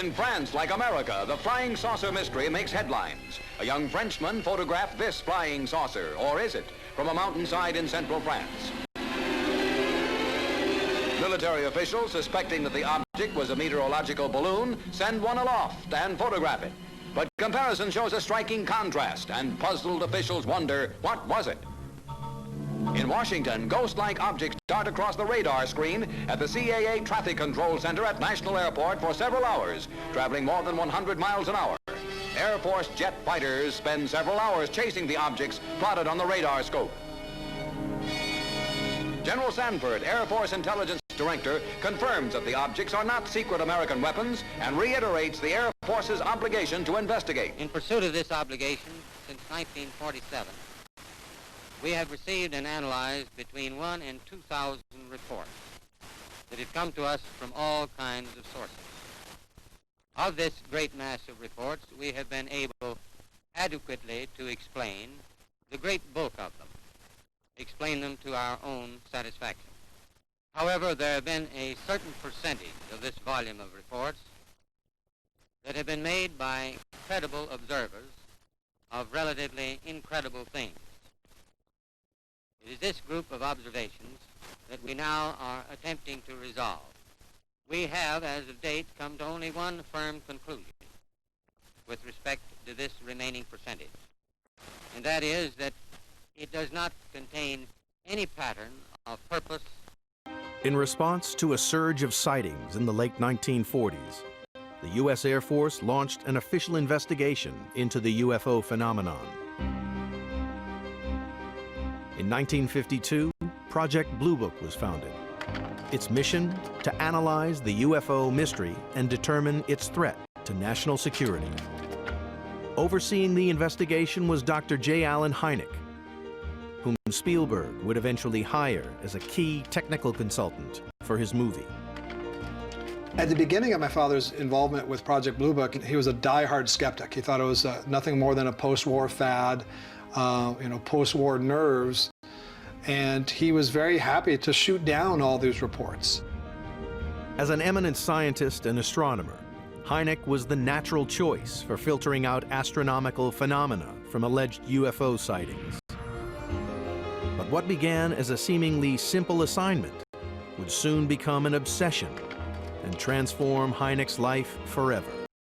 In France, like America, the flying saucer mystery makes headlines. A young Frenchman photographed this flying saucer, or is it, from a mountainside in central France. Military officials, suspecting that the object was a meteorological balloon, send one aloft and photograph it. But comparison shows a striking contrast, and puzzled officials wonder, what was it? In Washington, ghost-like objects dart across the radar screen at the CAA Traffic Control Center at National Airport for several hours, traveling more than 100 miles an hour. Air Force jet fighters spend several hours chasing the objects plotted on the radar scope. General Sanford, Air Force Intelligence Director, confirms that the objects are not secret American weapons and reiterates the Air Force's obligation to investigate. In pursuit of this obligation, since 1947, we have received and analyzed between 1,000 and 2,000 reports that have come to us from all kinds of sources. Of this great mass of reports, we have been able adequately to explain the great bulk of them, explain them to our own satisfaction. However, there have been a certain percentage of this volume of reports that have been made by credible observers of relatively incredible things. It is this group of observations that we now are attempting to resolve. We have, as of date, come to only one firm conclusion with respect to this remaining percentage, and that is that it does not contain any pattern of purpose. In response to a surge of sightings in the late 1940s, the U.S. Air Force launched an official investigation into the UFO phenomenon. In 1952, Project Blue Book was founded. Its mission, to analyze the UFO mystery and determine its threat to national security. Overseeing the investigation was Dr. J. Allen Hynek, whom Spielberg would eventually hire as a key technical consultant for his movie. At the beginning of my father's involvement with Project Blue Book, he was a die-hard skeptic. He thought it was nothing more than a post-war fad, post-war nerves, and he was very happy to shoot down all these reports. As an eminent scientist and astronomer, Hynek was the natural choice for filtering out astronomical phenomena from alleged UFO sightings. But what began as a seemingly simple assignment would soon become an obsession and transform Hynek's life forever.